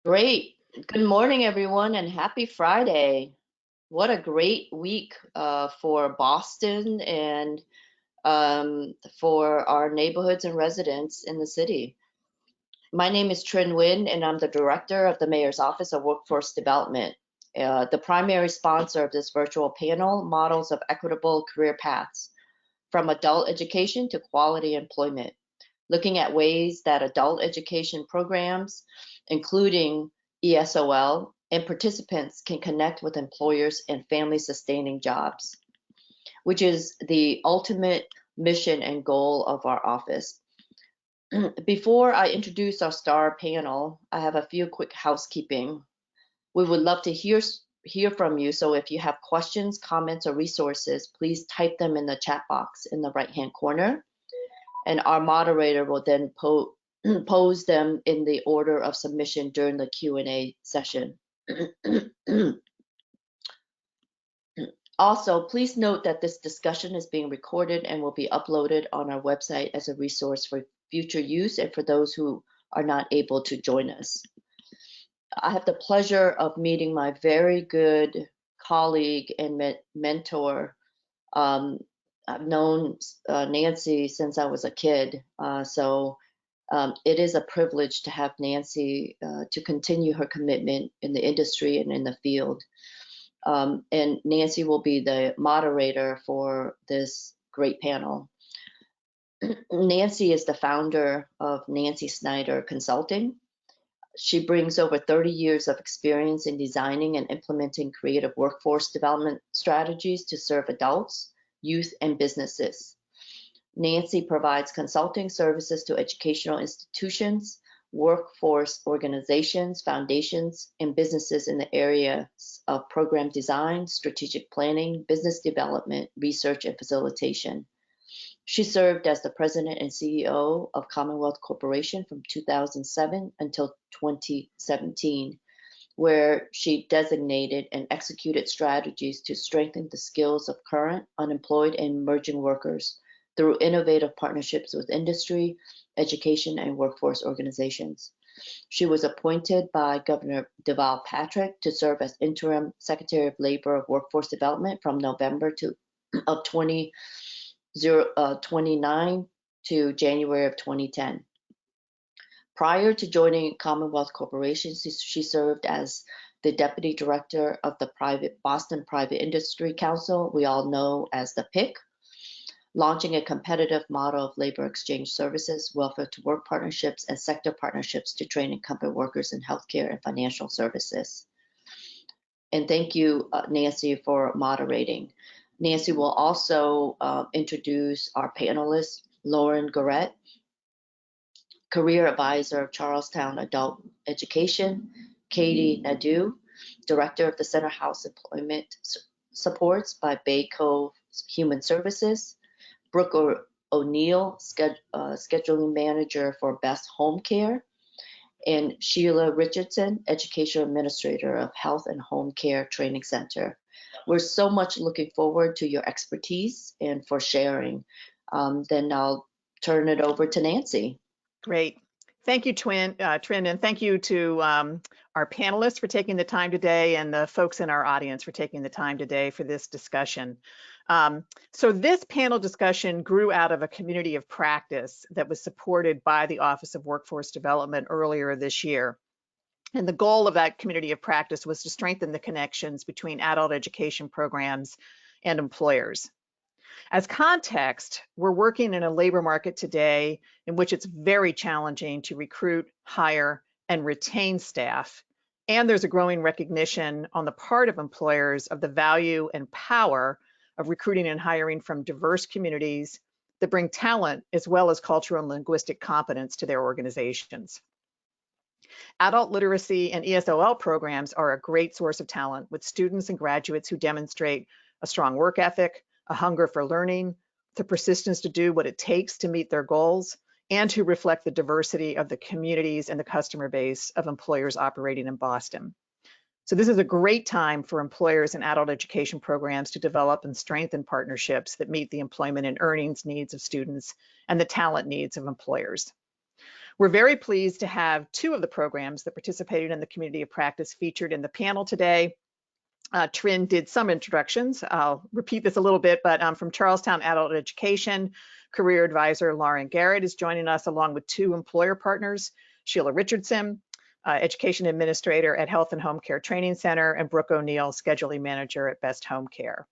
Great. Good morning, everyone, and happy Friday. What a great week for Boston and for our neighborhoods and residents in the city. My name is Trin Nguyen, and I'm the Director of the Mayor's Office of Workforce Development. The primary sponsor of this virtual panel, Models of Equitable Career Paths, from adult education to quality employment, looking at ways that adult education programs, including ESOL, and participants can connect with employers and family-sustaining jobs, which is the ultimate mission and goal of our office. Before I introduce our star panel, I have a few quick housekeeping. We would love to hear from you, so if you have questions, comments, or resources, please type them in the chat box in the right-hand corner, and our moderator will then pose them in the order of submission during the Q&A session. Also, please note that this discussion is being recorded and will be uploaded on our website as a resource for future use and for those who are not able to join us. I have the pleasure of meeting my very good colleague and mentor. I've known Nancy since I was a kid, so it is a privilege to have Nancy to continue her commitment in the industry and in the field. And Nancy will be the moderator for this great panel. Nancy is the founder of Nancy Snyder Consulting. She brings over 30 years of experience in designing and implementing creative workforce development strategies to serve adults, youth, and businesses. Nancy provides consulting services to educational institutions, workforce organizations, foundations, and businesses in the areas of program design, strategic planning, business development, research, and facilitation. She served as the president and CEO of Commonwealth Corporation from 2007 until 2017, where she designated and executed strategies to strengthen the skills of current, unemployed, and emerging workers through innovative partnerships with industry, education, and workforce organizations. She was appointed by Governor Deval Patrick to serve as interim Secretary of Labor of Workforce Development from November of 2009 to January of 2010. Prior to joining Commonwealth Corporation, she served as the Deputy Director of the Boston Private Industry Council, we all know as the PIC, launching a competitive model of labor exchange services, welfare to work partnerships, and sector partnerships to train incumbent workers in healthcare and financial services. And thank you, Nancy, for moderating. Nancy will also introduce our panelists, Lauren Garrett, Career Advisor of Charlestown Adult Education, Katie Nadeau, Director of the Center House Employment Supports by Bay Cove Human Services, Brooke O'Neill, Scheduling Manager for Best Home Care, and Sheila Richardson, Education Administrator of Health and Home Care Training Center. We're so much looking forward to your expertise and for sharing. Then I'll turn it over to Nancy. Great. Thank you, Trin, and thank you to our panelists for taking the time today and the folks in our audience for taking the time today for this discussion. So this panel discussion grew out of a community of practice that was supported by the Office of Workforce Development earlier this year. And the goal of that community of practice was to strengthen the connections between adult education programs and employers. As context, we're working in a labor market today in which it's very challenging to recruit, hire, and retain staff. And there's a growing recognition on the part of employers of the value and power of recruiting and hiring from diverse communities that bring talent as well as cultural and linguistic competence to their organizations. Adult literacy and ESOL programs are a great source of talent with students and graduates who demonstrate a strong work ethic, a hunger for learning, the persistence to do what it takes to meet their goals, and to reflect the diversity of the communities and the customer base of employers operating in Boston. So this is a great time for employers and adult education programs to develop and strengthen partnerships that meet the employment and earnings needs of students and the talent needs of employers. We're very pleased to have two of the programs that participated in the Community of Practice featured in the panel today. Trin did some introductions. I'll repeat this a little bit, but from Charlestown Adult Education, career advisor Lauren Garrett is joining us along with two employer partners, Sheila Richardson, education administrator at Health and Home Care Training Center, and Brooke O'Neill, scheduling manager at Best Home Care.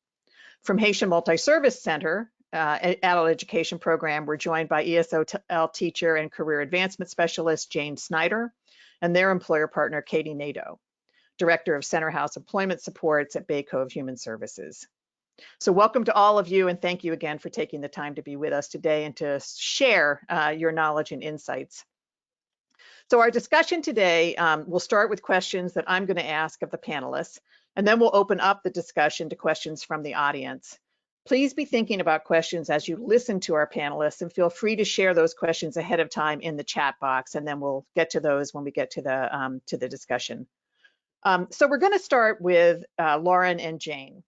From Haitian Multi-Service Center, Adult Education Program, we're joined by ESOL teacher and career advancement specialist Jane Snyder, and their employer partner Katie Nadeau, Director of Center House Employment Supports at Bay Cove Human Services. So welcome to all of you, and thank you again for taking the time to be with us today and to share your knowledge and insights. So our discussion today will start with questions that I'm going to ask of the panelists, and then we'll open up the discussion to questions from the audience. Please be thinking about questions as you listen to our panelists, and feel free to share those questions ahead of time in the chat box, and then we'll get to those when we get to the discussion. So we're going to start with Lauren and Jane.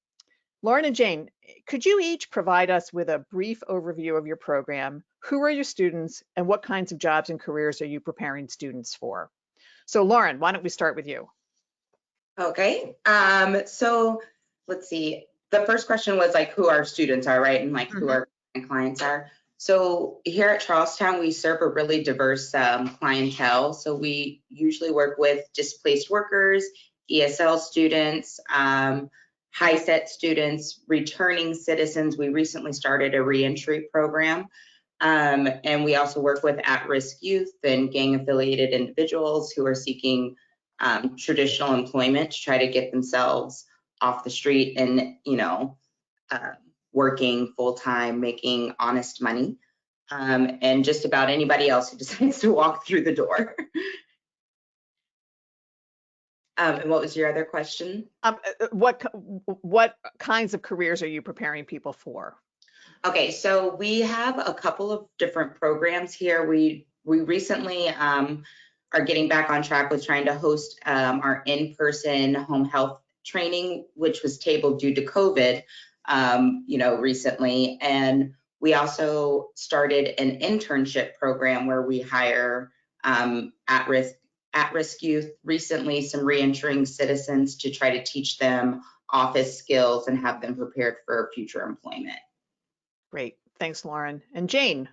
Lauren and Jane, could you each provide us with a brief overview of your program? Who are your students, and what kinds of jobs and careers are you preparing students for? So Lauren, why don't we start with you? Okay, so let's see. The first question was like who our students are, right? And like who our clients are. So here at Charlestown, we serve a really diverse clientele. So we usually work with displaced workers, ESL students, high-set students, returning citizens. We recently started a reentry program. And we also work with at-risk youth and gang-affiliated individuals who are seeking traditional employment to try to get themselves off the street and, you know, working full-time, making honest money, and just about anybody else who decides to walk through the door. And what was your other question? What kinds of careers are you preparing people for? Okay, so we have a couple of different programs here. We recently are getting back on track with trying to host our in-person home health training, which was tabled due to COVID, you know, recently. And we also started an internship program where we hire at-risk youth, recently some reentering citizens, to try to teach them office skills and have them prepared for future employment. Great, thanks, Lauren. And Jane?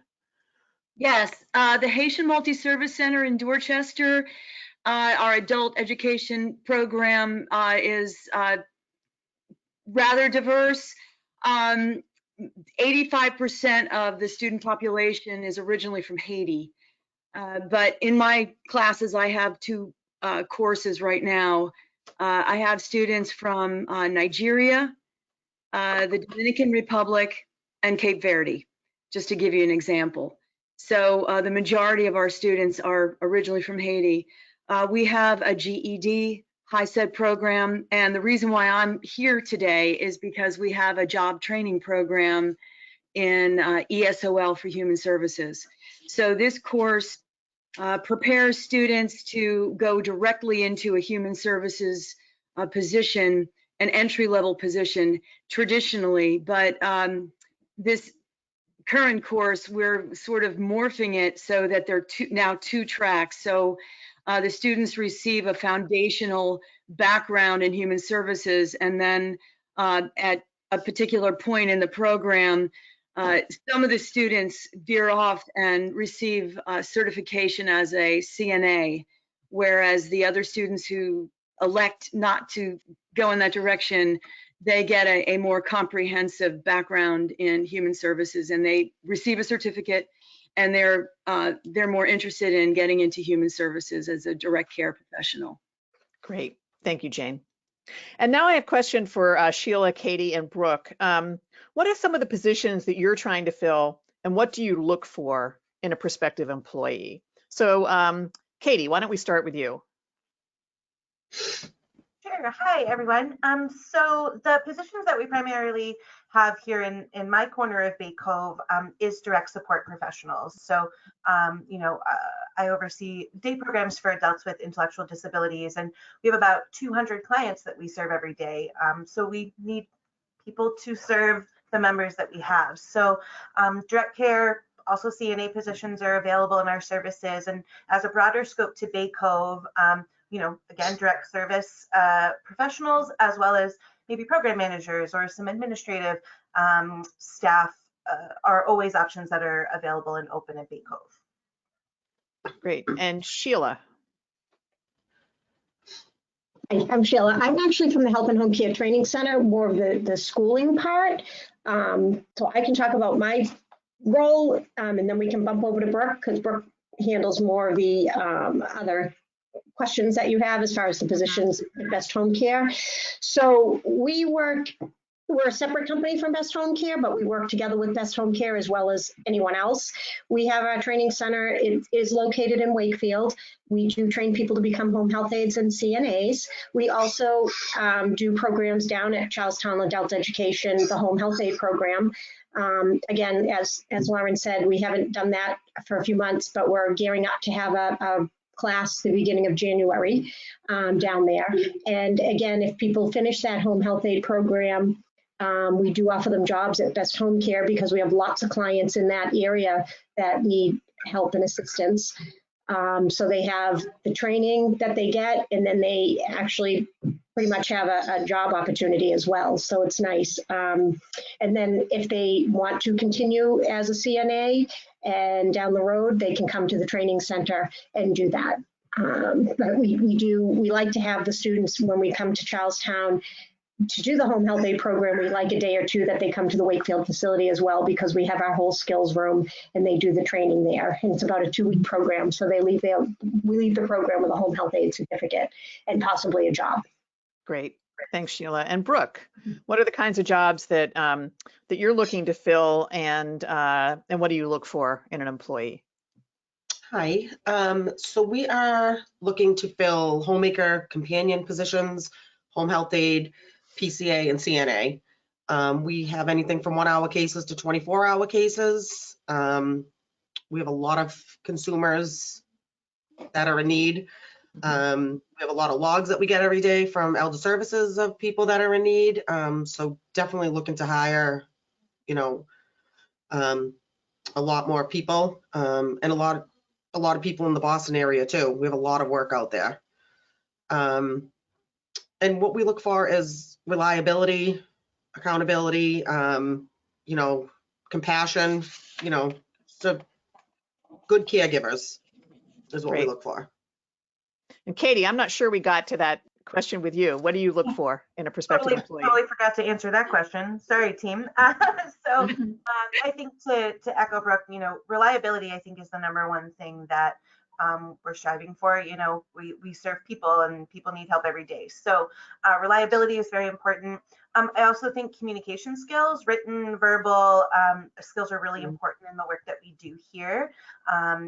Yes, the Haitian Multi-Service Center in Dorchester, our adult education program is rather diverse. 85% of the student population is originally from Haiti. But in my classes, I have two courses right now. I have students from Nigeria, the Dominican Republic, and Cape Verde, just to give you an example. So the majority of our students are originally from Haiti. We have a GED high-SED program, and the reason why I'm here today is because we have a job training program in ESOL for Human Services. So this course prepares students to go directly into a human services position, an entry-level position traditionally, but this current course, we're sort of morphing it so that there are now two tracks. So the students receive a foundational background in human services, and then at a particular point in the program, some of the students veer off and receive certification as a CNA, whereas the other students who elect not to go in that direction, they get a more comprehensive background in human services, and they receive a certificate, and they're more interested in getting into human services as a direct care professional. Great, thank you, Jane. And now I have a question for Sheila, Katie, and Brooke. What are some of the positions that you're trying to fill, and what do you look for in a prospective employee? So Katie, why don't we start with you? Sure. Hi, everyone. So the positions that we primarily have here in my corner of Bay Cove is direct support professionals. So, you know, I oversee day programs for adults with intellectual disabilities, and we have about 200 clients that we serve every day. So we need people to serve the members that we have. So direct care Also, CNA positions are available in our services, and as a broader scope to Bay Cove, again, direct service professionals, as well as maybe program managers or some administrative staff are always options that are available and open at Bay Cove. Great. And Sheila. I'm Sheila. I'm actually from the Health and Home Care Training Center, more of the schooling part. So I can talk about my role, and then we can bump over to Brooke, because Brooke handles more of the other questions that you have as far as the positions at Best Home Care. So we're a separate company from Best Home Care, but we work together with Best Home Care as well as anyone else. We have our training center. It is located in Wakefield. We do train people to become home health aides and CNAs. We also do programs down at Charlestown Adult Education, the home health aide program. Again, as Lauren said, we haven't done that for a few months, but we're gearing up to have a class the beginning of January down there. And again, if people finish that home health aide program, we do offer them jobs at Best Home Care, because we have lots of clients in that area that need help and assistance. So they have the training that they get, and then they actually pretty much have a job opportunity as well. So it's nice. And then if they want to continue as a CNA and down the road, they can come to the training center and do that. But we like to have the students, when we come to Charlestown to do the home health aide program, we like a day or two that they come to the Wakefield facility as well, because we have our whole skills room and they do the training there. And it's about a 2-week program. So we leave the program with a home health aide certificate and possibly a job. Great. Thanks, Sheila. And Brooke, what are the kinds of jobs that that you're looking to fill, and what do you look for in an employee? Hi. So we are looking to fill homemaker companion positions, home health aide, PCA, and CNA. We have anything from 1-hour cases to 24-hour cases. We have a lot of consumers that are in need. We have a lot of logs that we get every day from elder services of people that are in need. So definitely looking to hire, a lot more people, and a lot of people in the Boston area too. We have a lot of work out there. And what we look for is reliability, accountability, compassion, so good caregivers is what Great. we look for. And Katie, I'm not sure we got to that question with you. What do you look for in a prospective employee? Totally forgot to answer that question. Sorry, team. So I think to echo Brooke, reliability, I think, is the number one thing that we're striving for. We serve people, and people need help every day. So reliability is very important. I also think communication skills, written, verbal skills, are really important in the work that we do here.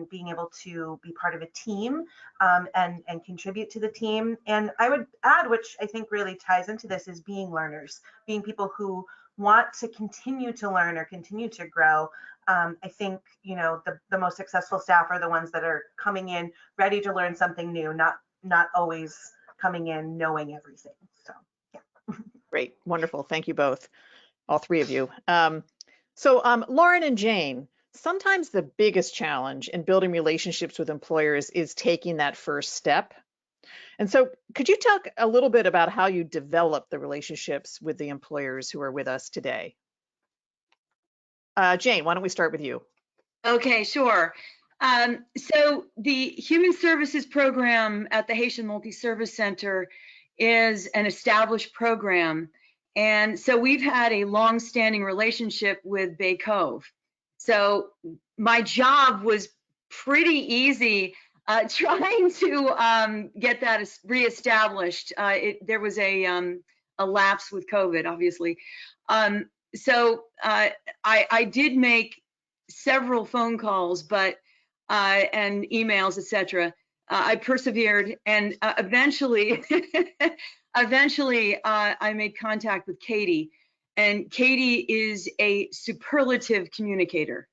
Being able to be part of a team and contribute to the team. And I would add, which I think really ties into this, is being learners, being people who want to continue to learn or continue to grow. I think, the most successful staff are the ones that are coming in ready to learn something new, not always coming in knowing everything. So, yeah. Great. Wonderful. Thank you both, all three of you. So Lauren and Jane, sometimes the biggest challenge in building relationships with employers is taking that first step. And so could you talk a little bit about how you develop the relationships with the employers who are with us today? Jane, why don't we start with you? Okay, sure. So the Human Services Program at the Haitian Multi-Service Center is an established program. And so we've had a long-standing relationship with Bay Cove. So my job was pretty easy trying to get that reestablished. There was a lapse with COVID, obviously. So I did make several phone calls, but and emails, etc. I persevered, and eventually I made contact with Katie, and Katie is a superlative communicator,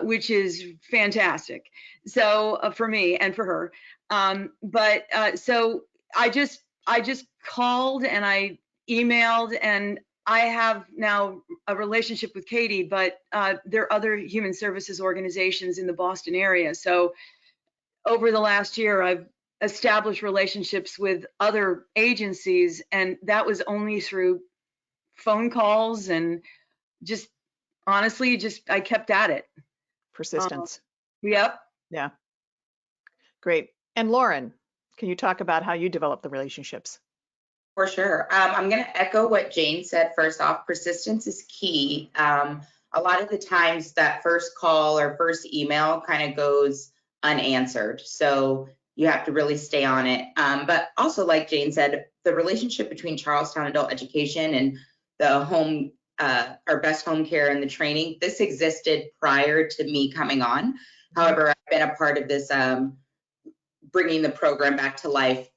which is fantastic. So for me and for her, so I just called and I emailed, and I have now a relationship with Katie, but there are other human services organizations in the Boston area. So over the last year, I've established relationships with other agencies, and that was only through phone calls and just honestly, just I kept at it. Persistence. Yep. Yeah. Great. And Lauren, can you talk about how you develop the relationships? For sure. I'm going to echo what Jane said. First off, persistence is key. A lot of the times that first call or first email kind of goes unanswered. So you have to really stay on it. But also, like Jane said, the relationship between Charlestown Adult Education and the home, our best home care and the training, this existed prior to me coming on. However, I've been a part of this bringing the program back to life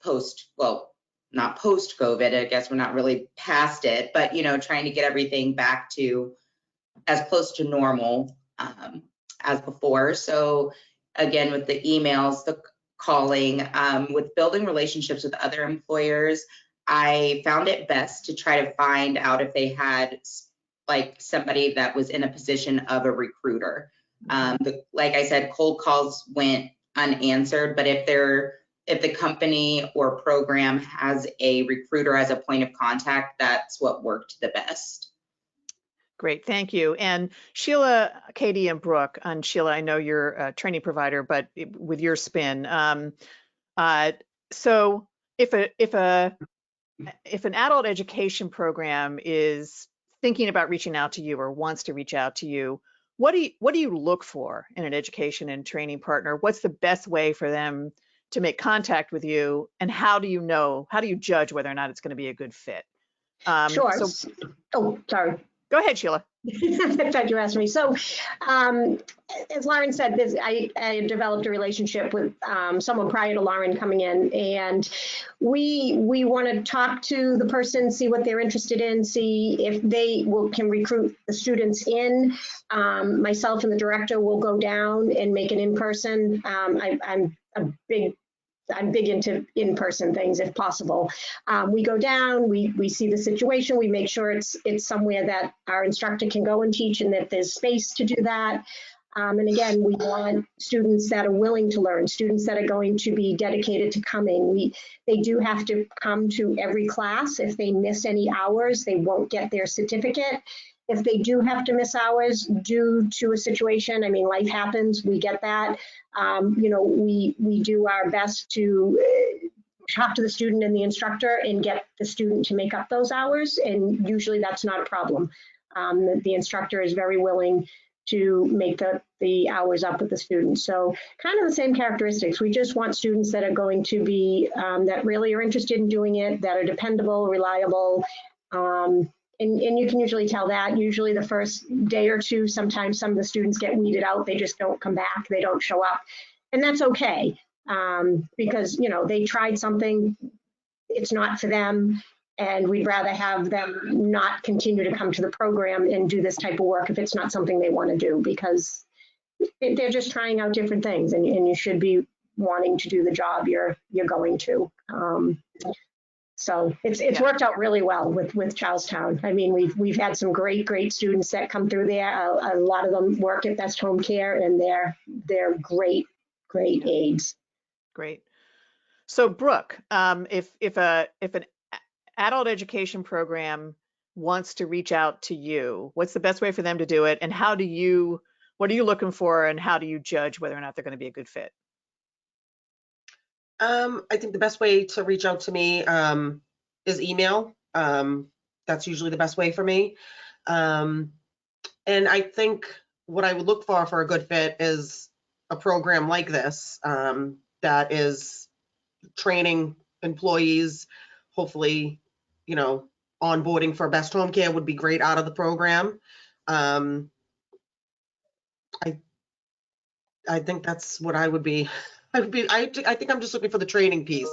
not post-COVID, I guess we're not really past it, but trying to get everything back to as close to normal as before. So again, with the emails, the calling, with building relationships with other employers, I found it best to try to find out if they had like somebody that was in a position of a recruiter. Like I said, cold calls went unanswered, but if the company or program has a recruiter as a point of contact, that's what worked the best. Great, thank you. And Sheila, Katie, and Brooke, and Sheila, I know you're a training provider, but with your spin. So if an adult education program is thinking about reaching out to you or wants to reach out to you, what do you look for in an education and training partner? What's the best way for them to make contact with you, and how do you judge whether or not it's going to be a good fit? Sure. Oh, sorry. Go ahead, Sheila. I thought you asked me. So, as Lauren said, I developed a relationship with someone prior to Lauren coming in, and we want to talk to the person, see what they're interested in, see if they can recruit the students in. Myself and the director will go down and make an in-person. I'm big into in-person things if possible. We go down, we see the situation, we make sure it's somewhere that our instructor can go and teach and that there's space to do that. And again, we want students that are willing to learn, students that are going to be dedicated to coming. They do have to come to every class. If they miss any hours, they won't get their certificate. If they do have to miss hours due to a situation, I mean, life happens, we get that. We do our best to talk to the student and the instructor and get the student to make up those hours. And usually that's not a problem. The instructor is very willing to make the hours up with the student. So kind of the same characteristics. We just want students that are going to be, that really are interested in doing it, that are dependable, reliable. And you can usually tell that. Usually the first day or two, sometimes some of the students get weeded out. They just don't come back. They don't show up. And that's okay, because, they tried something. It's not for them. And we'd rather have them not continue to come to the program and do this type of work if it's not something they want to do, because they're just trying out different things, and you should be wanting to do the job you're going to. So it's worked out really well with Charlestown. I mean, we've had some great students that come through there. A lot of them work at Best Home Care, and they're great aides. Great. So Brooke, if an adult education program wants to reach out to you, what's the best way for them to do it, and what are you looking for, and how do you judge whether or not they're going to be a good fit? I think the best way to reach out to me is email. That's usually the best way for me. And I think what I would look for a good fit is a program like this that is training employees. Hopefully, onboarding for Best Home Care would be great out of the program. I think that's what I would be. I think I'm just looking for the training piece.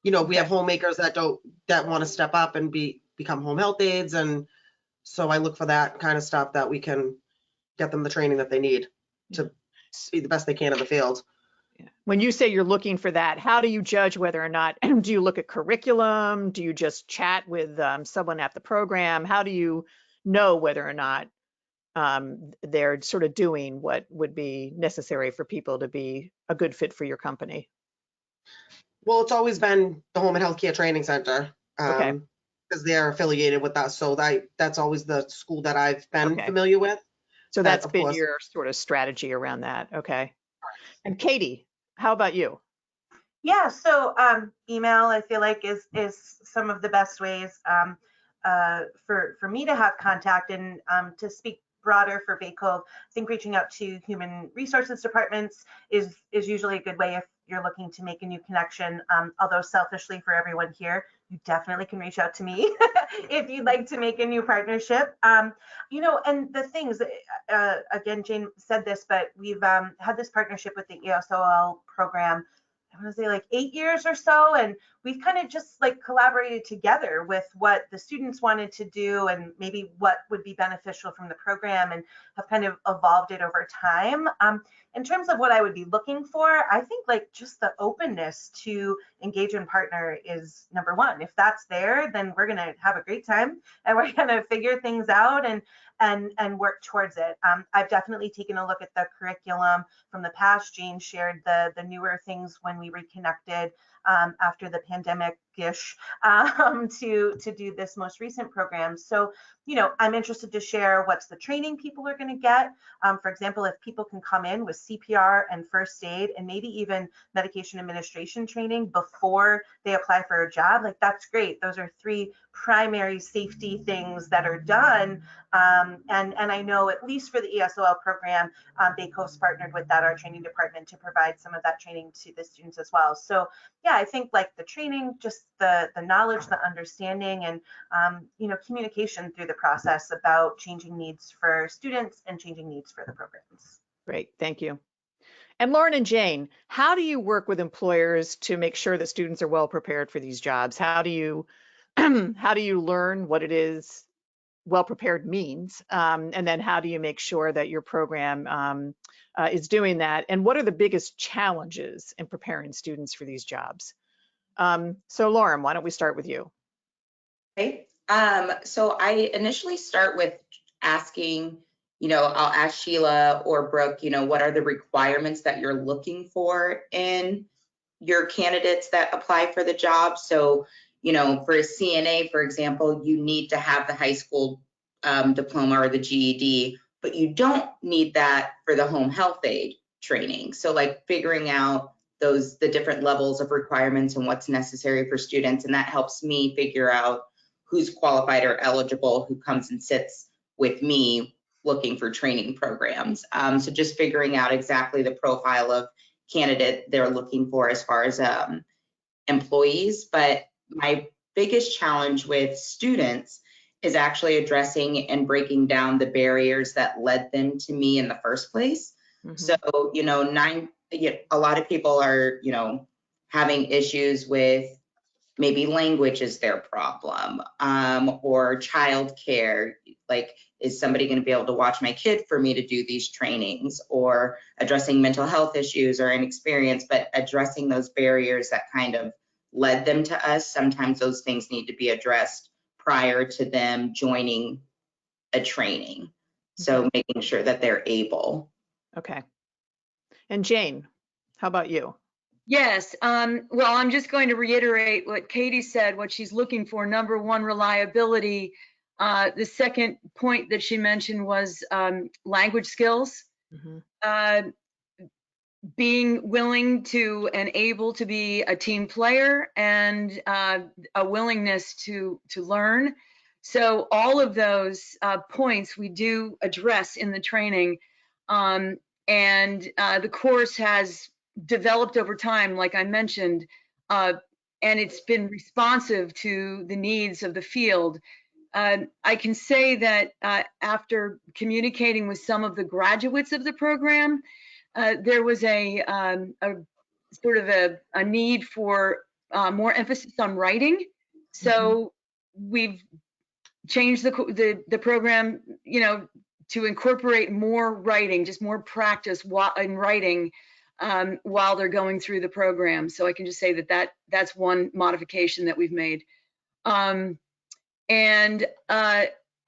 We have homemakers that want to step up and become home health aides, and so I look for that kind of stuff that we can get them the training that they need to be the best they can in the field. When you say you're looking for that, how do you judge whether or not, do you look at curriculum? Do you just chat with someone at the program? How do you know whether or not they're sort of doing what would be necessary for people to be a good fit for your company? Well, it's always been the Home and Healthcare Training Center. Okay. Because they're affiliated with us. So that's always the school that I've been Okay. familiar with. So But that's of been course- your sort of strategy around that. Okay. And Katie, how about you? Yeah, so email I feel like is some of the best ways for me to have contact, and to speak broader for Bay Cove. I think reaching out to human resources departments is usually a good way if you're looking to make a new connection. Although selfishly for everyone here, you definitely can reach out to me if you'd like to make a new partnership. You know, and the things again, Jane said this, but we've had this partnership with the ESOL program, I want to say like 8 years or so, and we've kind of just like collaborated together with what the students wanted to do and maybe what would be beneficial from the program, and have kind of evolved it over time. In terms of what I would be looking for, I think like just the openness to engage and partner is number one. If that's there, then we're gonna have a great time and we're gonna figure things out and work towards it. I've definitely taken a look at the curriculum from the past. Jane shared the newer things when we reconnected after the pandemic-ish to do this most recent program. So, you know, I'm interested to share what's the training people are going to get. For example, if people can come in with CPR and first aid and maybe even medication administration training before they apply for a job, like that's great. Those are 3 primary safety things that are done. And I know at least for the ESOL program, Bay Cove's partnered with our training department to provide some of that training to the students as well. So yeah, I think like the training, just the knowledge, the understanding, and you know, communication through the process about changing needs for students and changing needs for the programs. Great, thank you. And Lauren and Jane, how do you work with employers to make sure that students are well prepared for these jobs? How do you how do you learn what it is well prepared means? And then how do you make sure that your program is doing that? And what are the biggest challenges in preparing students for these jobs? So Lauren, why don't we start with you? Okay. So I initially start with asking, you know, I'll ask Sheila or Brooke, you know, what are the requirements that you're looking for in your candidates that apply for the job? So, you know, for a CNA, for example, you need to have the high school diploma or the GED, but you don't need that for the home health aide training. So like figuring out the different levels of requirements and what's necessary for students. And that helps me figure out who's qualified or eligible, who comes and sits with me looking for training programs. So just figuring out exactly the profile of candidate they're looking for as far as employees. But my biggest challenge with students is actually addressing and breaking down the barriers that led them to me in the first place. Mm-hmm. So, you know, a lot of people are, you know, having issues with maybe language is their problem, or childcare. Like, is somebody going to be able to watch my kid for me to do these trainings, or addressing mental health issues or inexperience, but addressing those barriers that kind of led them to us. Sometimes those things need to be addressed prior to them joining a training. So making sure that they're able. Okay. And Jane, how about you? Yes. Well, I'm just going to reiterate what Katie said, what she's looking for. Number one, reliability. The second point that she mentioned was language skills. Mm-hmm. Being willing to and able to be a team player, and a willingness to learn. So all of those points we do address in the training. And the course has developed over time, like I mentioned, and it's been responsive to the needs of the field. I can say that after communicating with some of the graduates of the program, there was a sort of a need for more emphasis on writing. So we've changed the program, you know, to incorporate more writing, just more practice in writing, while they're going through the program. So I can just say that's one modification that we've made.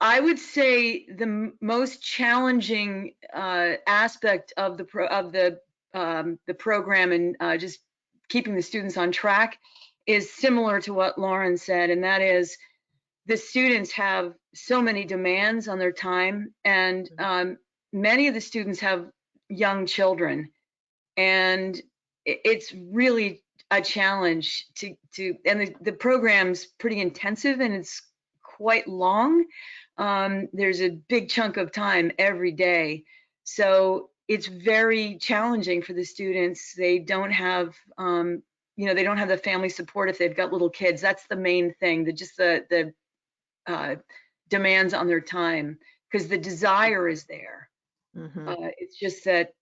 I would say the most challenging aspect of the program and just keeping the students on track is similar to what Lauren said, and that is the students have so many demands on their time, and many of the students have young children, and it's really a challenge and the program's pretty intensive and it's quite long. There's a big chunk of time every day. So it's very challenging for the students. They don't have, they don't have the family support if they've got little kids. That's the main thing, the demands on their time, because the desire is there. It's just that,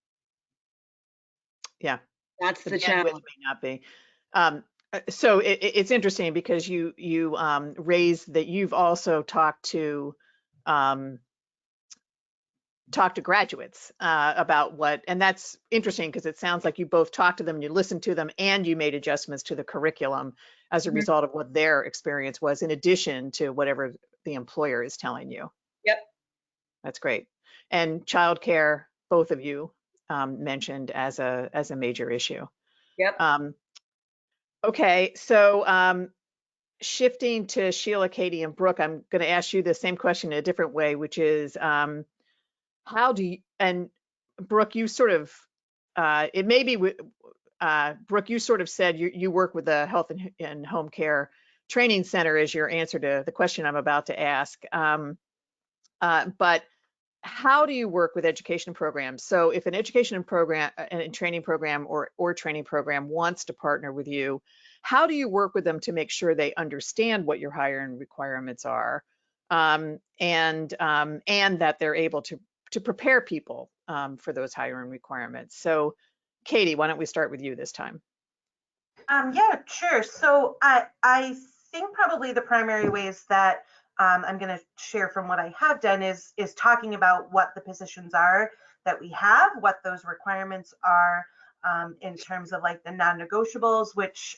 yeah, that's the bandwidth challenge. may not be. So it's interesting because you raised that you've also talked to graduates about what, and that's interesting because it sounds like you both talked to them, you listened to them, and you made adjustments to the curriculum as a result of what their experience was, in addition to whatever the employer is telling you. Yep. That's great. And childcare, both of you mentioned as a major issue. Yep. Okay, so shifting to Sheila, Katie, and Brooke, I'm going to ask you the same question in a different way, which is how do you, and Brooke, you sort of, it may be, Brooke, you sort of said you work with the Health and Home Care Training Center as your answer to the question I'm about to ask. But how do you work with education programs? So if an education program and training program or training program wants to partner with you, how do you work with them to make sure they understand what your hiring requirements are, and that they're able to prepare people for those hiring requirements? So Katie, why don't we start with you this time? Yeah, sure. So I think probably the primary ways that I'm going to share from what I have done is talking about what the positions are that we have, what those requirements are in terms of like the non-negotiables, which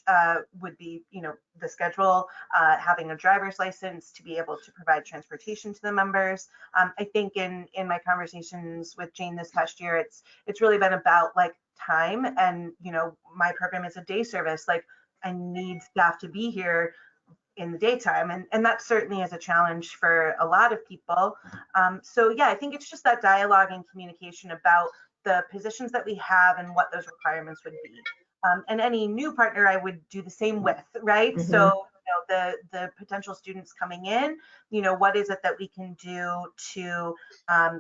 would be, the schedule, having a driver's license to be able to provide transportation to the members. I think in my conversations with Jane this past year, it's really been about like time, and my program is a day service. Like I need staff to be here in the daytime, and that certainly is a challenge for a lot of people. So yeah, I think it's just that dialogue and communication about the positions that we have and what those requirements would be. And any new partner I would do the same with, right? Mm-hmm. So the potential students coming in, what is it that we can do to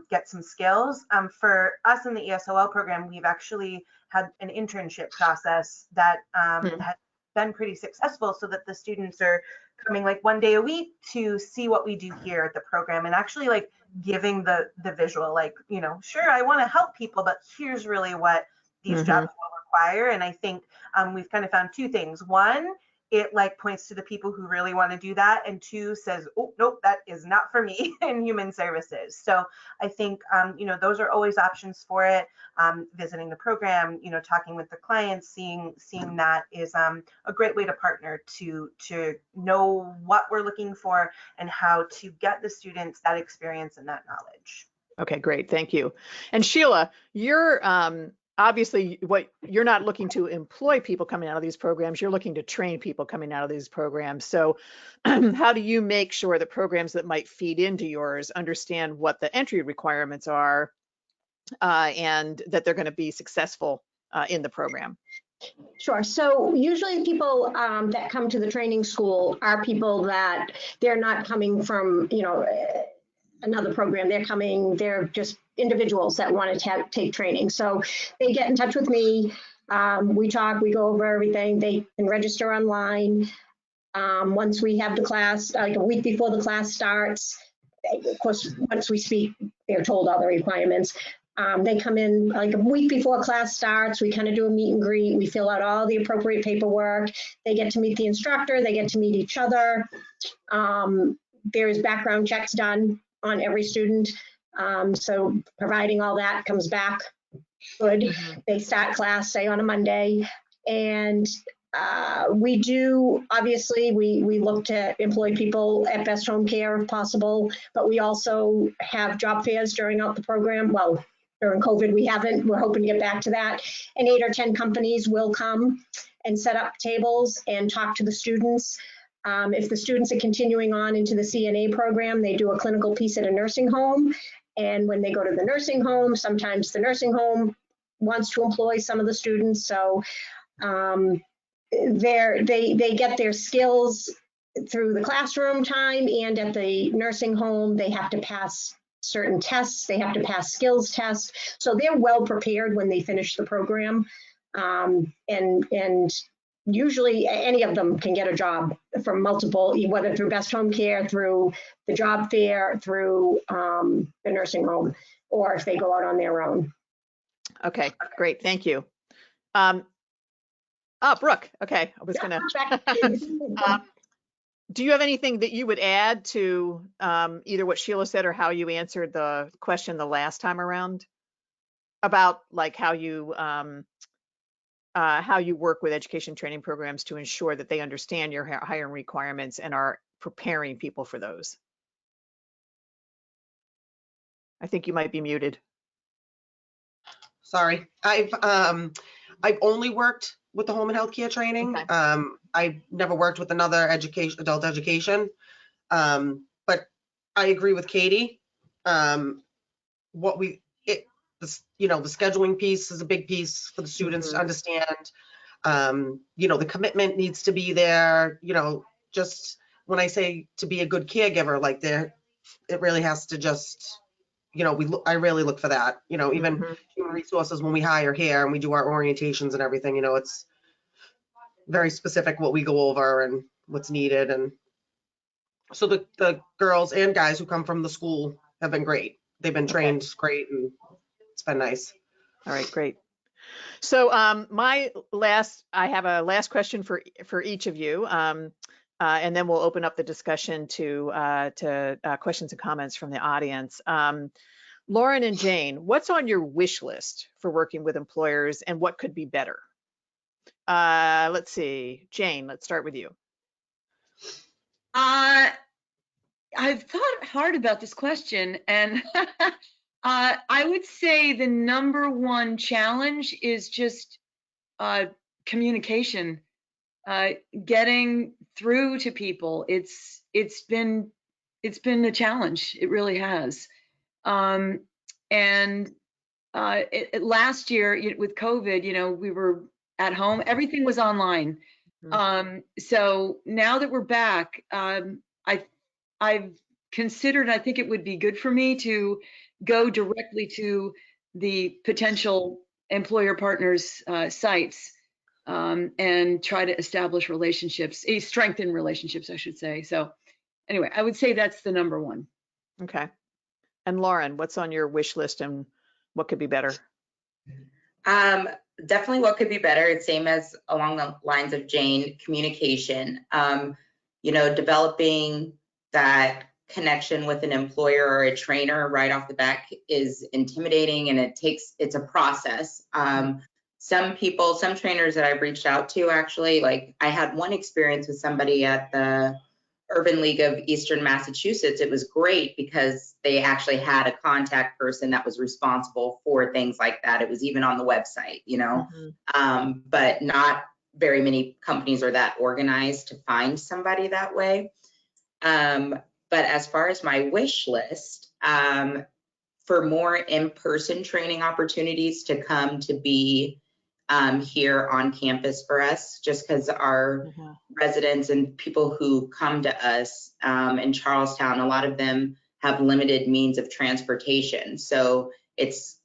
get some skills? For us in the ESOL program, we've actually had an internship process that has been pretty successful, so that the students are coming like one day a week to see what we do here at the program, and actually like giving the visual, like, sure, I want to help people, but here's really what these jobs will require. And I think we've kind of found two things. One, it like points to the people who really want to do that, and two, says, oh nope, that is not for me in human services. So I think those are always options for it. Visiting the program, talking with the clients, seeing that is a great way to partner to know what we're looking for and how to get the students that experience and that knowledge. Okay, great, thank you. And Sheila, you're obviously, you're not looking to employ people coming out of these programs, you're looking to train people coming out of these programs. So how do you make sure that programs that might feed into yours understand what the entry requirements are and that they're going to be successful in the program? Sure. So usually people that come to the training school are people that they're not coming from, another program. They're just individuals that want to take training. So they get in touch with me. We talk, we go over everything. They can register online. Once we have the class, like a week before the class starts, of course, once we speak, they're told all the requirements. They come in like a week before class starts. We kind of do a meet and greet. We fill out all the appropriate paperwork. They get to meet the instructor. They get to meet each other. There's background checks done on every student. So providing all that comes back Good. Mhm. They start class, say, on a Monday. And we do, obviously, we look to employ people at best home care if possible, but we also have job fairs during the program. Well, during COVID, we haven't. We're hoping to get back to that. And 8 or 10 companies will come and set up tables and talk to the students. If the students are continuing on into the CNA program, they do a clinical piece at a nursing home. And when they go to the nursing home, sometimes the nursing home wants to employ some of the students. So they get their skills through the classroom time, and at the nursing home, they have to pass certain tests. They have to pass skills tests. So they're well prepared when they finish the program. And usually any of them can get a job from multiple, whether through best home care, through the job fair, through the nursing home, or if they go out on their own. Okay, great. Thank you. Brooke. Okay, I was gonna. Do you have anything that you would add to either what Sheila said or how you answered the question the last time around about like how you work with education training programs to ensure that they understand your hiring requirements and are preparing people for those? I think you might be muted. Sorry, I've only worked with the home and healthcare training. Okay. I've never worked with another adult education. But I agree with Katie. The scheduling piece is a big piece for the students to understand. The commitment needs to be there. Just when I say to be a good caregiver, like it really has to just, I really look for that. Even human resources, when we hire here and we do our orientations and everything, it's very specific what we go over and what's needed. And so the girls and guys who come from the school have been great. They've been trained great, and it's been nice. All right, great. So I have a last question for each of you, and then we'll open up the discussion to questions and comments from the audience. Lauren and Jane, what's on your wish list for working with employers, and what could be better? Let's see, Jane, let's start with you. I've thought hard about this question, and I would say the number one challenge is just communication, getting through to people. It's been a challenge. It really has. Last year with COVID, we were at home. Everything was online. So now that we're back, I've considered, I think it would be good for me to go directly to the potential employer partners' sites and try to establish relationships, strengthen relationships, I should say. So anyway, I would say that's the number one. Okay. And Lauren, what's on your wish list and what could be better? Definitely what could be better. It's same as along the lines of Jane, communication. Developing that connection with an employer or a trainer right off the bat is intimidating, and it's a process. Some trainers that I've reached out to, actually, like I had one experience with somebody at the Urban League of Eastern Massachusetts. It was great because they actually had a contact person that was responsible for things like that. It was even on the website, but not very many companies are that organized to find somebody that way. But as far as my wish list, for more in-person training opportunities to come to be here on campus for us, just because our residents and people who come to us in Charlestown, a lot of them have limited means of transportation. So it's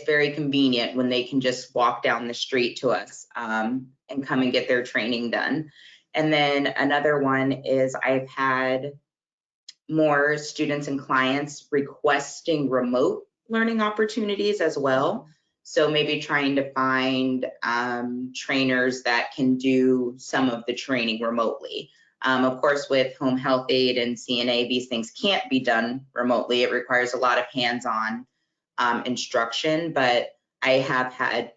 very convenient when they can just walk down the street to us and come and get their training done. And then another one is I've had more students and clients requesting remote learning opportunities as well. So maybe trying to find trainers that can do some of the training remotely. Of course, with home health aid and CNA, these things can't be done remotely. It requires a lot of hands-on instruction, but I have had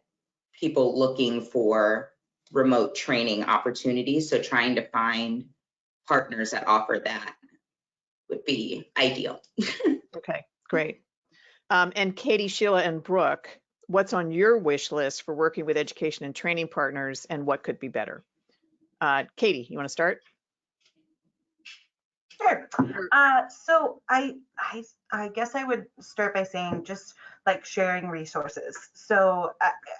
people looking for remote training opportunities. So trying to find partners that offer that would be ideal. Okay, great. And Katie, Sheila, and Brooke, what's on your wish list for working with education and training partners, and what could be better? Katie, you want to start? Sure. So I guess I would start by saying just like sharing resources. So,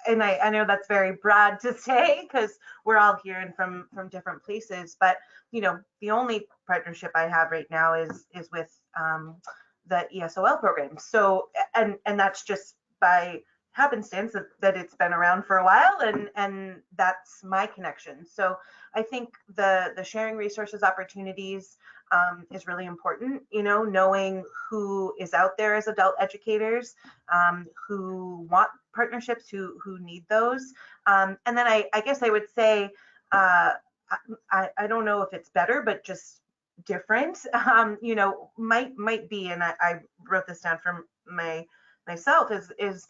and I know that's very broad to say because we're all hearing from different places, but you know, the only partnership I have right now is with the ESOL program. So, and that's just by happenstance that it's been around for a while, and that's my connection. So I think the sharing resources opportunities is really important, you know, knowing who is out there as adult educators, who want partnerships, who need those. And then I guess I would say, I don't know if it's better, but just different, you know, might be, and I wrote this down for myself, is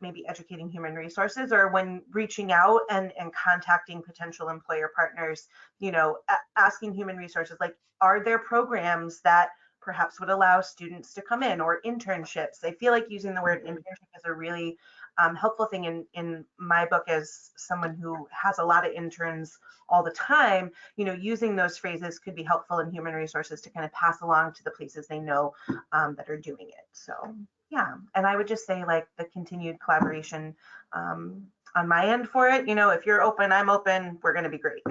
maybe educating human resources, or when reaching out and contacting potential employer partners, you know, asking human resources, like, are there programs that perhaps would allow students to come in, or internships? I feel like using the word internship is a really helpful thing in my book, as someone who has a lot of interns all the time. You know, using those phrases could be helpful in human resources to kind of pass along to the places they know that are doing it. So yeah, and I would just say, like, the continued collaboration on my end for it. You know, if you're open, I'm open, we're going to be great.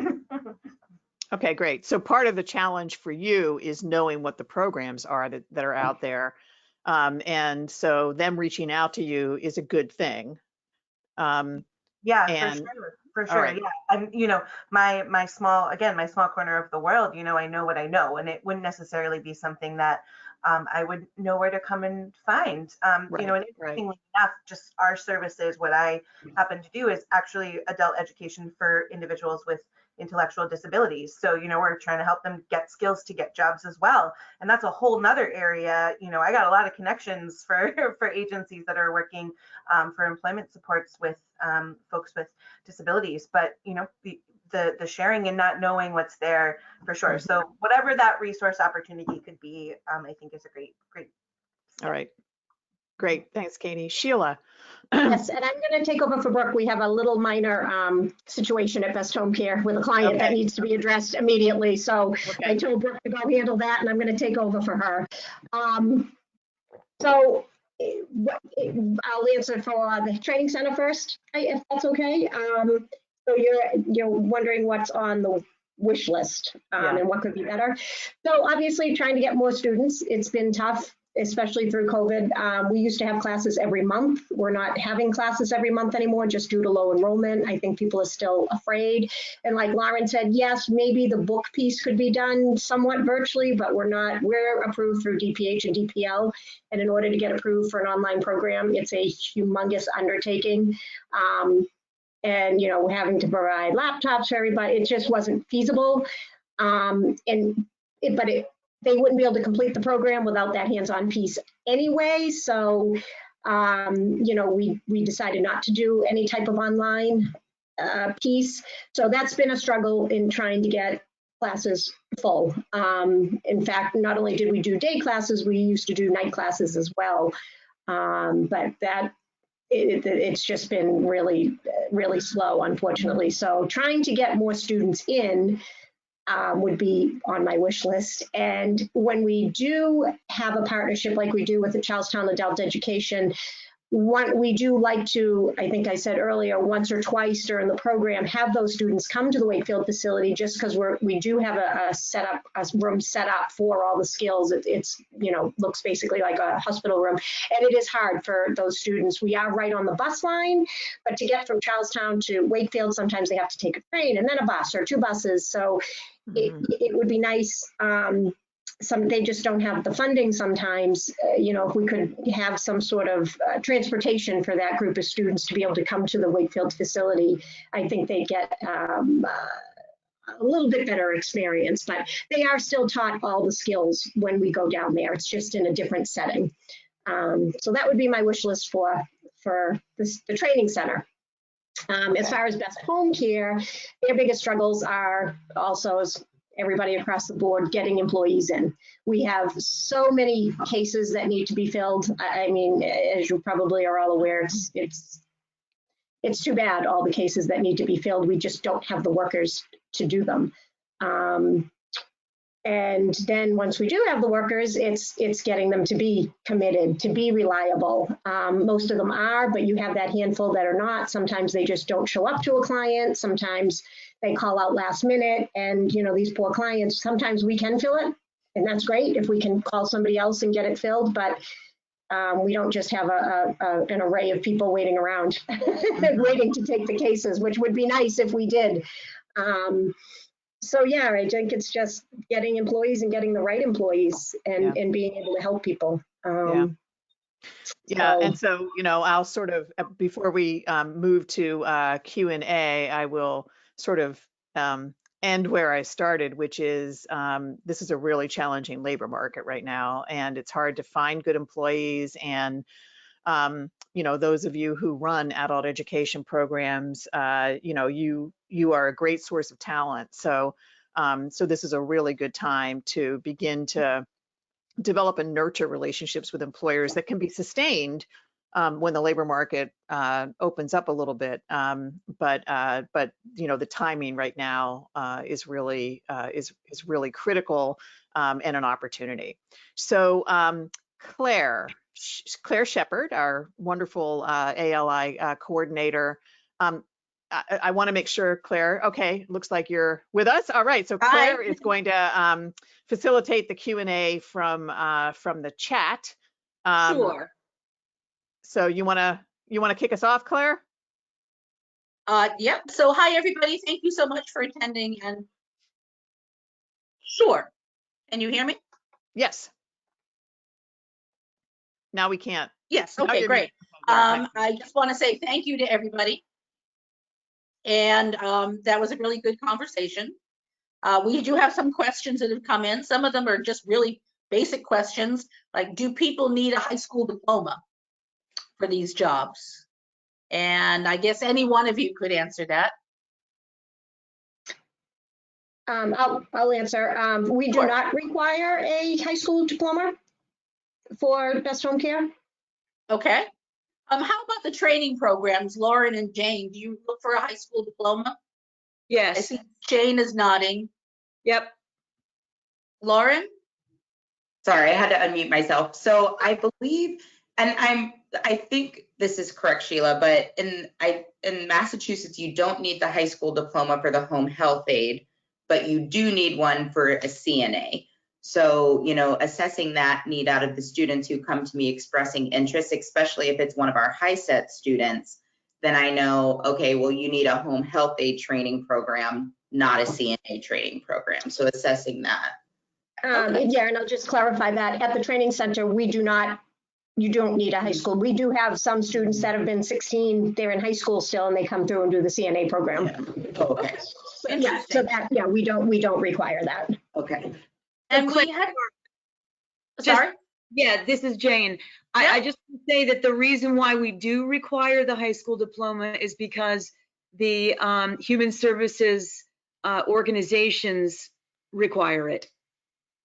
Okay, great. So part of the challenge for you is knowing what the programs are that are out there. And so them reaching out to you is a good thing. Yeah, and for sure. right. Yeah, I'm, you know, my small corner of the world, you know, I know what I know, and it wouldn't necessarily be something that I would know where to come and find. Right, you know, and interestingly enough, just our services, what I happen to do is actually adult education for individuals with intellectual disabilities. So, you know, we're trying to help them get skills to get jobs as well. And that's a whole nother area. You know, I got a lot of connections for agencies that are working for employment supports with folks with disabilities, but you know, the sharing and not knowing what's there, for sure. So whatever that resource opportunity could be, I think is a great. All right. Great. Thanks, Katie. Sheila. Yes, and I'm going to take over for Brooke. We have a little minor situation at Best Home Care with a client that needs to be addressed immediately. So I told Brooke to go handle that, and I'm going to take over for her. So I'll answer for the training center first, if that's okay. So you're wondering what's on the wish list and what could be better. So obviously trying to get more students, it's been tough, especially through COVID. We used to have classes every month. We're not having classes every month anymore just due to low enrollment. I think people are still afraid. And like Lauren said, yes, maybe the book piece could be done somewhat virtually, but we're approved through DPH and DPL. And in order to get approved for an online program, it's a humongous undertaking. And, you know, we're having to provide laptops for everybody. It just wasn't feasible. They wouldn't be able to complete the program without that hands-on piece anyway. So, you know, we decided not to do any type of online piece. So that's been a struggle in trying to get classes full. In fact, not only did we do day classes, we used to do night classes as well. But it's just been really, really slow, unfortunately. So trying to get more students in would be on my wish list. And when we do have a partnership like we do with the Charlestown Adult Education, we do like to, I think I said earlier, once or twice during the program, have those students come to the Wakefield facility, just because we do have a room set up for all the skills. It's, you know, looks basically like a hospital room, and it is hard for those students. We are right on the bus line, but to get from Charlestown to Wakefield, sometimes they have to take a train and then a bus or two buses. So it would be nice. They just don't have the funding sometimes. You know, if we could have some sort of transportation for that group of students to be able to come to the Wakefield facility, I think they'd get a little bit better experience. But they are still taught all the skills when we go down there. It's just in a different setting. So that would be my wish list for the training center. As far as best home care, their biggest struggles are also, as everybody across the board, getting employees in. We have so many cases that need to be filled. I mean, as you probably are all aware, it's too bad, all the cases that need to be filled. We just don't have the workers to do them. And then once we do have the workers, it's getting them to be committed, to be reliable. Most of them are, but you have that handful that are not. Sometimes they just don't show up to a client. Sometimes they call out last minute, and these poor clients, sometimes we can fill it, and that's great if we can call somebody else and get it filled, but we don't just have an array of people waiting around waiting to take the cases, which would be nice if we did. So yeah, I think it's just getting employees and getting the right employees and being able to help people. And so, I'll sort of, before we move to Q&A, I will sort of end where I started, which is this is a really challenging labor market right now, and it's hard to find good employees. And those of you who run adult education programs, you are a great source of talent. So this is a really good time to begin to develop and nurture relationships with employers that can be sustained when the labor market opens up a little bit. But the timing right now is really critical and an opportunity. So Claire Shepard, our wonderful ALI coordinator. I want to make sure, Claire, okay, looks like you're with us. All right, so Claire is going to facilitate the Q&A from the chat. Sure. So you want to kick us off, Claire? Yep. So hi, everybody. Thank you so much for attending. And sure. Can you hear me? Yes. Now we can't. Yes. Okay, great. I just want to say thank you to everybody. And that was a really good conversation. We do have some questions that have come in. Some of them are just really basic questions, like, do people need a high school diploma for these jobs? And I guess any one of you could answer that. I'll answer. We do not require a high school diploma for best home care. Okay. How about the training programs, Lauren and Jane? Do you look for a high school diploma? Yes. I see Jane is nodding. Yep. Lauren? Sorry, I had to unmute myself. So I believe, and I think this is correct, Sheila, but in Massachusetts, you don't need the high school diploma for the home health aide, but you do need one for a CNA. So, assessing that need out of the students who come to me expressing interest, especially if it's one of our high set students, then I know, okay, well, you need a home health aide training program, not a CNA training program. So assessing that. Yeah, and I'll just clarify that at the training center, you don't need a high school. We do have some students that have been 16, they're in high school still, and they come through and do the CNA program. Yeah. Okay. Yeah, so that, yeah, we don't require that. Okay. And we had, sorry? Yeah, this is Jane. Yeah. I just want to say that the reason why we do require the high school diploma is because the human services organizations require it.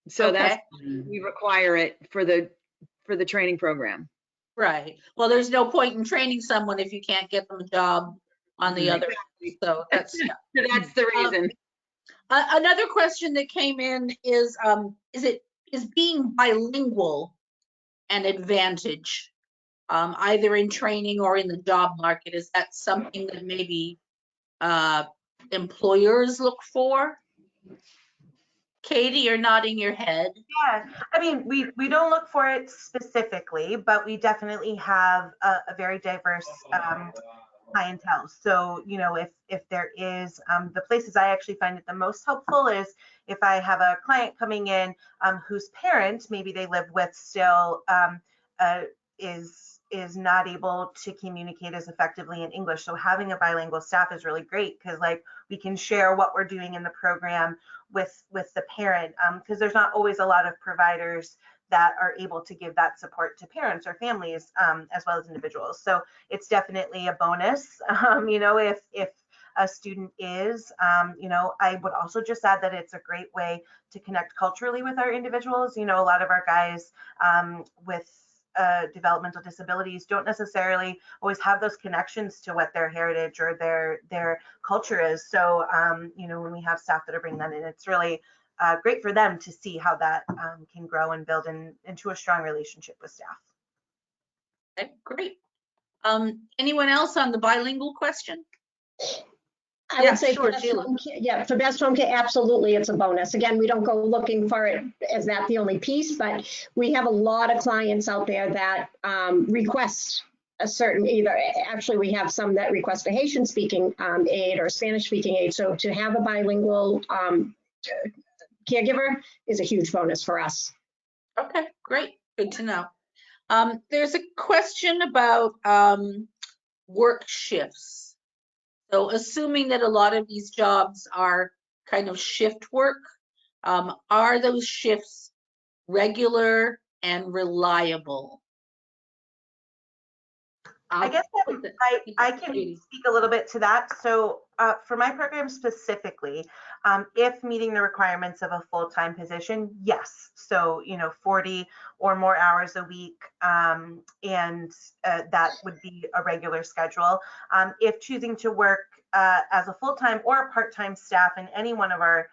So that's, we require it for the training program. Right. Well, there's no point in training someone if you can't get them a job on the other end. So that's the reason. Another question that came in is being bilingual an advantage, either in training or in the job market? Is that something that maybe employers look for? Katie, you're nodding your head. Yeah, I mean, we don't look for it specifically, but we definitely have a very diverse clientele. So, if there is, the places I actually find it the most helpful is if I have a client coming in whose parent, maybe they live with still, is not able to communicate as effectively in English. So having a bilingual staff is really great because we can share what we're doing in the program with the parent, because there's not always a lot of providers that are able to give that support to parents or families, as well as individuals. So it's definitely a bonus, if a student is, I would also just add that it's a great way to connect culturally with our individuals. A lot of our guys with developmental disabilities don't necessarily always have those connections to what their heritage or their culture is. So, when we have staff that are bringing that in, it's really great for them to see how that can grow and build into a strong relationship with staff. Okay, great. Anyone else on the bilingual question? I Yeah, would say sure, for best Sheila. home care, yeah, for best home care, absolutely, it's a bonus. Again, we don't go looking for it as that the only piece, but we have a lot of clients out there that request a certain actually we have some that request a Haitian speaking aid or Spanish speaking aid. So to have a bilingual caregiver is a huge bonus for us. Okay, great. Good to know. There's a question about work shifts. So assuming that a lot of these jobs are kind of shift work, are those shifts regular and reliable? I guess I can speak a little bit to that. So for my program specifically, if meeting the requirements of a full-time position, yes. So, 40 or more hours a week, and that would be a regular schedule. If choosing to work as a full-time or a part-time staff in any one of our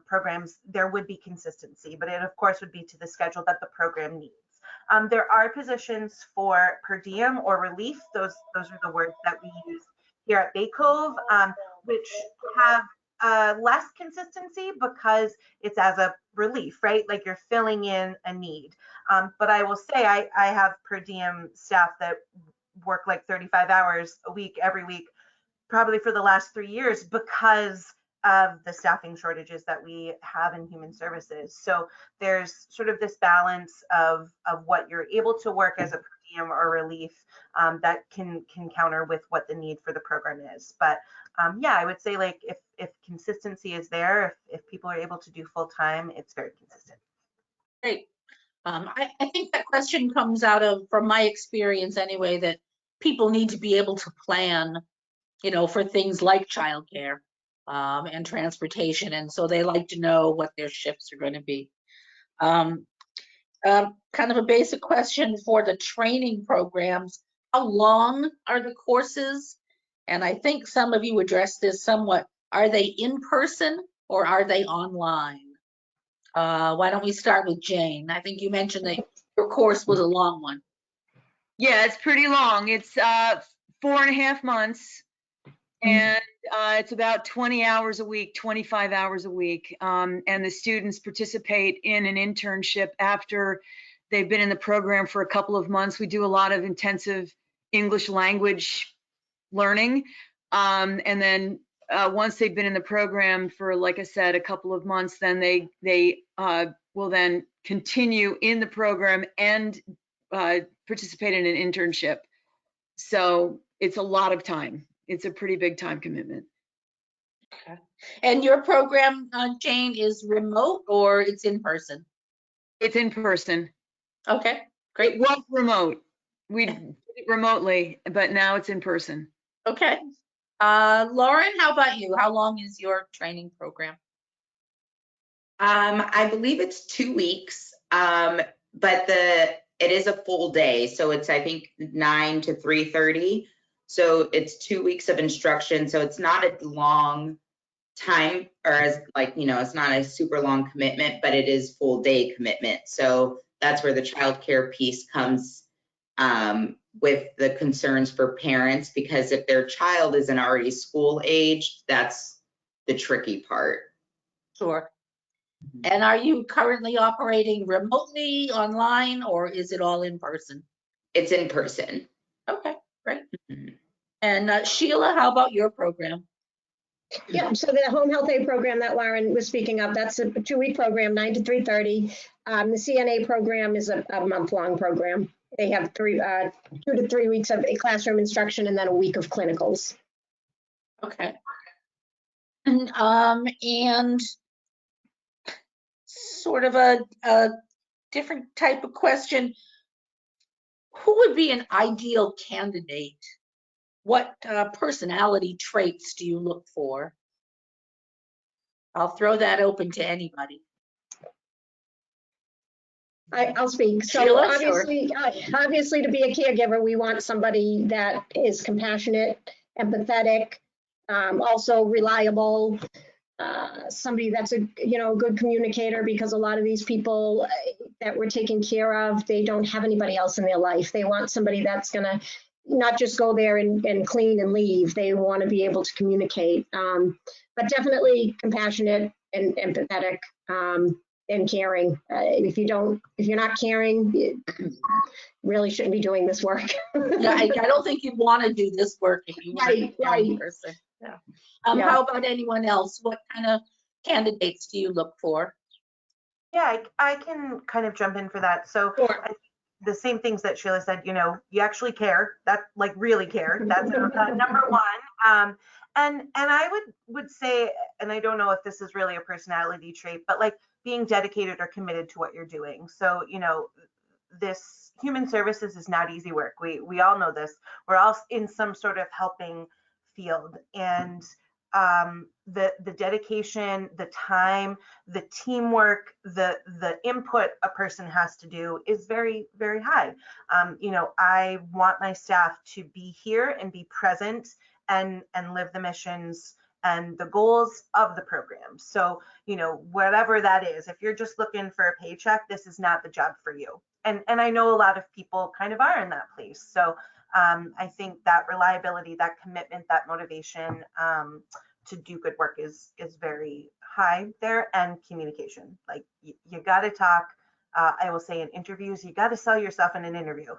programs, there would be consistency, but it of course would be to the schedule that the program needs. There are positions for per diem or relief. Those are the words that we use here at Bay Cove, which have less consistency because it's as a relief, right? Like you're filling in a need. But I will say I have per diem staff that work like 35 hours a week, every week, probably for the last 3 years because of the staffing shortages that we have in human services. So there's sort of this balance of what you're able to work as a per diem or relief that can counter with what the need for the program is. But yeah, I would say like if consistency is there, if people are able to do full time, it's very consistent. Great. I think that question comes out of, from my experience anyway, that people need to be able to plan, for things like childcare and transportation. And so they like to know what their shifts are going to be. Kind of a basic question for the training programs. How long are the courses? And I think some of you addressed this somewhat. Are they in person or are they online? Why don't we start with Jane? I think you mentioned that your course was a long one. Yeah, it's pretty long. It's 4.5 months. And it's about 20 hours a week, 25 hours a week. And the students participate in an internship after they've been in the program for a couple of months. We do a lot of intensive English language learning. And then once they've been in the program for, like I said, a couple of months, then they will then continue in the program and participate in an internship. So it's a lot of time. It's a pretty big time commitment. Okay. And your program, Jane, is remote or it's in person? It's in person. Okay, great. It was remote. We did it remotely, but now it's in person. Okay. Lauren, how about you? How long is your training program? I believe it's 2 weeks, but it is a full day. So it's, I think, 9 to 3:30. So it's 2 weeks of instruction. So it's not a long time, or as it's not a super long commitment, but it is full day commitment. So that's where the childcare piece comes with the concerns for parents, because if their child isn't already school aged, that's the tricky part. Sure. And are you currently operating remotely, online, or is it all in person? It's in person. Okay, great. And Sheila, how about your program? Yeah, so the home health aid program that Lauren was speaking of, that's a 2-week program, 9 to 3:30. The CNA program is a month-long program. They have 2 to 3 weeks of classroom instruction and then a week of clinicals. Okay. And sort of a different type of question. Who would be an ideal candidate? What personality traits do you look for? I'll throw that open to anybody. I'll speak. So Sheila, obviously to be a caregiver, we want somebody that is compassionate, empathetic, also reliable, somebody that's a good communicator, because a lot of these people that we're taking care of, they don't have anybody else in their life. They want somebody that's gonna not just go there and clean and leave. They want to be able to communicate, but definitely compassionate and empathetic. And caring. If you're not caring, you really shouldn't be doing this work. Yeah, I don't think you'd want to do this work if you weren't a caring person. Yeah. Yeah. How about anyone else? What kind of candidates do you look for? Yeah, I can kind of jump in for that. So Sure. the same things that Sheila said, you actually care, that like really care. That's number one. And I would say, and I don't know if this is really a personality trait, but like being dedicated or committed to what you're doing. So, this human services is not easy work. We all know this. We're all in some sort of helping field, and the dedication, the time, the teamwork, the input a person has to do is very, very high. I want my staff to be here and be present and live the missions and the goals of the program. So, whatever that is, if you're just looking for a paycheck, this is not the job for you. And I know a lot of people kind of are in that place. So I think that reliability, that commitment, that motivation to do good work is very high there. And communication, like you got to talk. I will say in interviews, you got to sell yourself in an interview.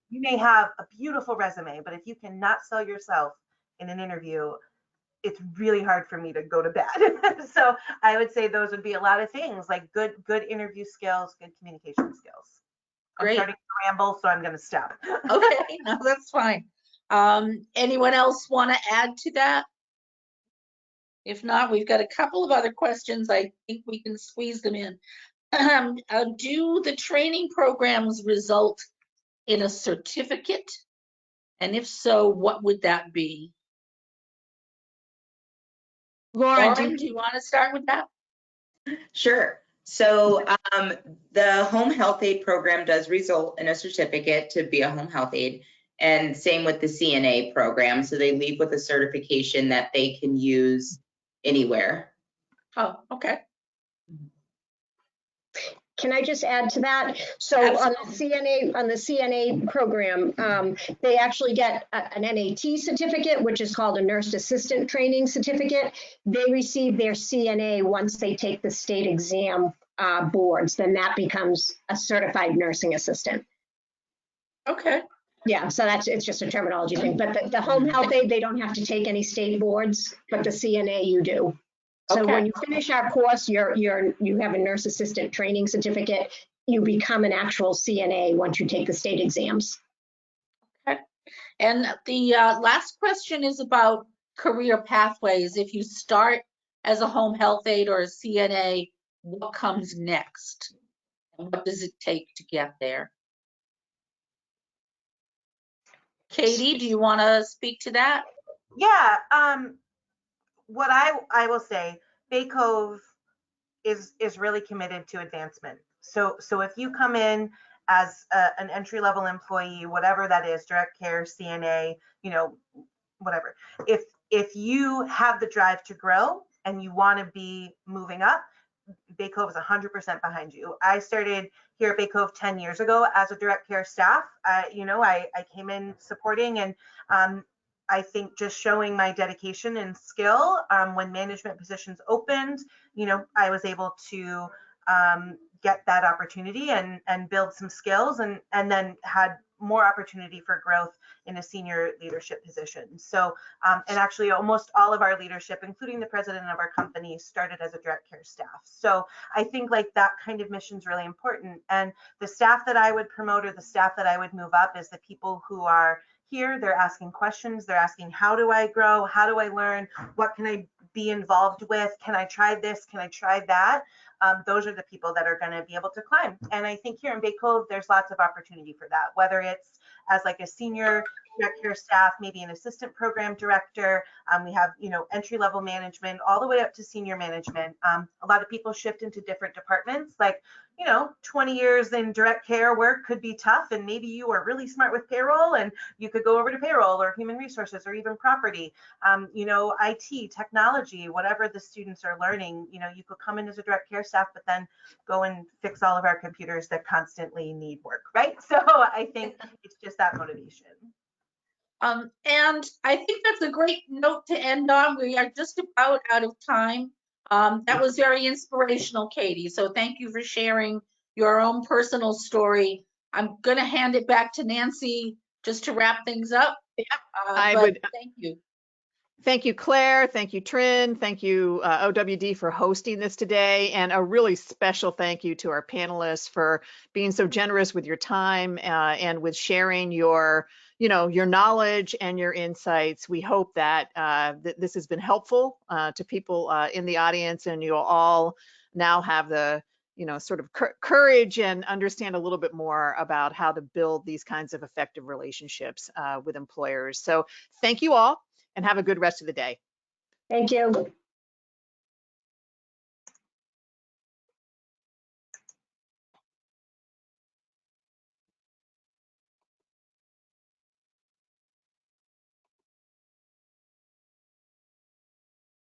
You may have a beautiful resume, but if you cannot sell yourself in an interview, it's really hard for me to go to bed. So I would say those would be a lot of things, like good interview skills, good communication skills. Great. I'm starting to ramble, so I'm going to stop. Okay, no, that's fine. Anyone else want to add to that? If not, we've got a couple of other questions. I think we can squeeze them in. Do the training programs result in a certificate? And if so, what would that be? Lauren, do you want to start with that? Sure. So the home health aide program does result in a certificate to be a home health aide, and same with the CNA program. So they leave with a certification that they can use anywhere. Oh, okay. Can I just add to that? So Absolutely. on the CNA program, they actually get an NAT certificate, which is called a Nurse Assistant Training Certificate. They receive their CNA once they take the state exam boards. Then that becomes a certified nursing assistant. Okay. Yeah, so it's just a terminology thing. But the home health aide, they don't have to take any state boards, but the CNA you do. So Okay. when you finish our course, you have a nurse assistant training certificate. You become an actual CNA once you take the state exams. Okay. And the last question is about career pathways. If you start as a home health aide or a CNA, what comes next? And what does it take to get there? Katie, do you want to speak to that? Yeah. What I will say, Bay Cove is really committed to advancement. So if you come in as an entry-level employee, whatever that is, direct care, CNA, whatever, if you have the drive to grow and you want to be moving up, Bay Cove is 100% behind you. I started here at Bay Cove 10 years ago as a direct care staff. I came in supporting, and I think just showing my dedication and skill, when management positions opened, I was able to get that opportunity and build some skills, and then had more opportunity for growth in a senior leadership position. So, and actually almost all of our leadership, including the president of our company, started as a direct care staff. So I think like that kind of mission is really important. And the staff that I would promote, or the staff that I would move up, is the people who are here. They're asking questions. They're asking, how do I grow? How do I learn? What can I be involved with? Can I try this? Can I try that? Those are the people that are going to be able to climb. And I think here in Bay Cove, there's lots of opportunity for that, whether it's as like a senior direct care staff, maybe an assistant program director. We have, entry level management all the way up to senior management. A lot of people shift into different departments, like, 20 years in direct care work could be tough, and maybe you are really smart with payroll and you could go over to payroll or human resources or even property. IT, technology, whatever the students are learning, you could come in as a direct care staff, but then go and fix all of our computers that constantly need work, right? So I think it's just that motivation. And I think that's a great note to end on. We are just about out of time. That was very inspirational, Katie. So thank you for sharing your own personal story. I'm going to hand it back to Nancy just to wrap things up. Thank you. Thank you, Claire. Thank you, Trin. Thank you, OWD, for hosting this today. And a really special thank you to our panelists for being so generous with your time and with sharing your knowledge and your insights. We hope that this has been helpful to people in the audience, and you'll all now have the sort of courage and understand a little bit more about how to build these kinds of effective relationships with employers. So thank you all, and have a good rest of the day. Thank you.